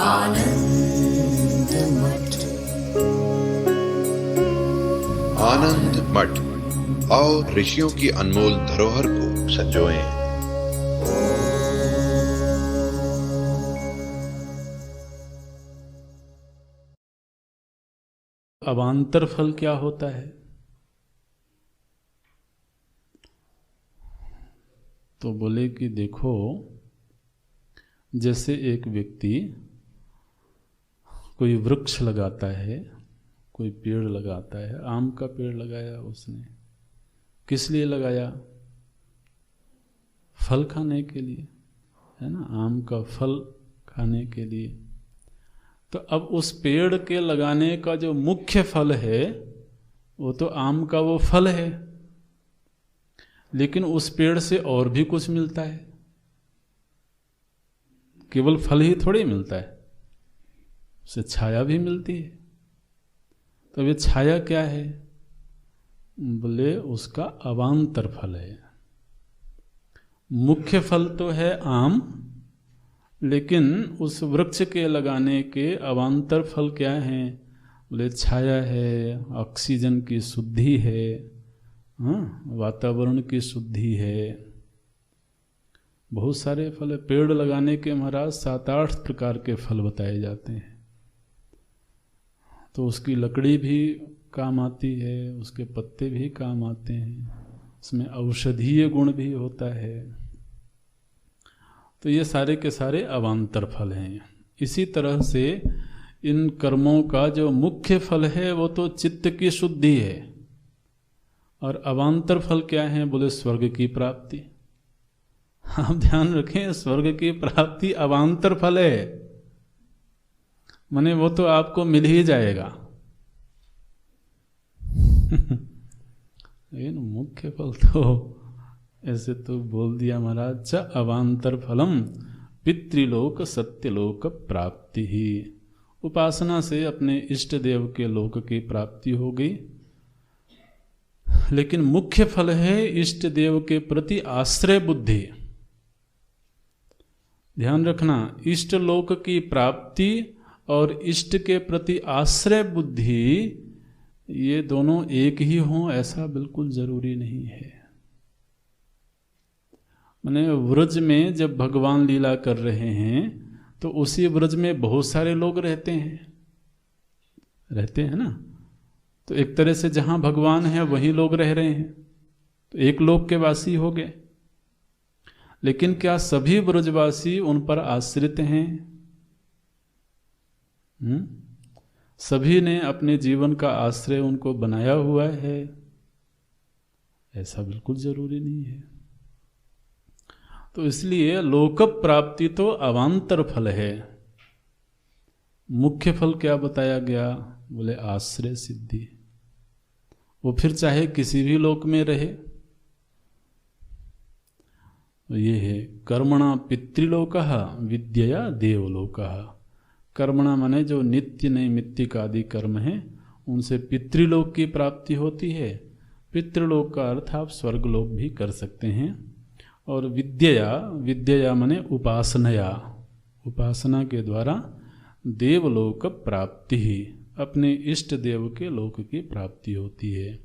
आनंद मठ। आनंद मठ और ऋषियों की अनमोल धरोहर को संजोएं। अवान्तर फल क्या होता है? तो बोले कि देखो, जैसे एक व्यक्ति कोई वृक्ष लगाता है, कोई पेड़ लगाता है, आम का पेड़ लगाया उसने, किस लिए लगाया? फल खाने के लिए, है ना, आम का फल खाने के लिए। तो अब उस पेड़ के लगाने का जो मुख्य फल है वो तो आम का वो फल है, लेकिन उस पेड़ से और भी कुछ मिलता है, केवल फल ही थोड़ी मिलता है, उसे छाया भी मिलती है। तो ये छाया क्या है? बोले उसका अवान्तर फल है। मुख्य फल तो है आम, लेकिन उस वृक्ष के लगाने के अवान्तर फल क्या हैं? बोले छाया है, ऑक्सीजन की शुद्धि है, वातावरण की शुद्धि है, बहुत सारे फल है। पेड़ लगाने के महाराज 7-8 प्रकार के फल बताए जाते हैं। तो उसकी लकड़ी भी काम आती है, उसके पत्ते भी काम आते हैं, उसमें औषधीय गुण भी होता है। तो ये सारे के सारे अवान्तर फल हैं। इसी तरह से इन कर्मों का जो मुख्य फल है वो तो चित्त की शुद्धि है, और अवान्तर फल क्या है? बोले स्वर्ग की प्राप्ति। आप ध्यान रखें, स्वर्ग की प्राप्ति अवान्तर फल है, माने वो तो आपको मिल ही जाएगा। लेकिन मुख्य फल तो ऐसे तो बोल दिया महाराज, च अवान्तर फलम पितृलोक सत्यलोक प्राप्ति ही। उपासना से अपने इष्ट देव के लोक की प्राप्ति हो गई, लेकिन मुख्य फल है इष्ट देव के प्रति आश्रय बुद्धि। ध्यान रखना, इष्ट लोक की प्राप्ति और इष्ट के प्रति आश्रय बुद्धि, ये दोनों एक ही हों ऐसा बिल्कुल जरूरी नहीं है। माने व्रज में जब भगवान लीला कर रहे हैं तो उसी व्रज में बहुत सारे लोग रहते हैं ना। तो एक तरह से जहां भगवान है वहीं लोग रह रहे हैं, तो एक लोक के वासी हो गए। लेकिन क्या सभी ब्रजवासी उन पर आश्रित हैं? सभी ने अपने जीवन का आश्रय उनको बनाया हुआ है? ऐसा बिल्कुल जरूरी नहीं है। तो इसलिए लोक प्राप्ति तो अवान्तर फल है। मुख्य फल क्या बताया गया? बोले आश्रय सिद्धि। वो फिर चाहे किसी भी लोक में रहे। तो ये है कर्मणा पितृलोकः विद्यया देवलोकः। कर्मणा माने जो नित्य नैमित्तिक आदि कर्म है उनसे पितृलोक की प्राप्ति होती है। पितृलोक का अर्थ आप स्वर्गलोक भी कर सकते हैं। और विद्यया माने उपासनया, उपासना के द्वारा देवलोक प्राप्ति ही, अपने इष्ट देव के लोक की प्राप्ति होती है।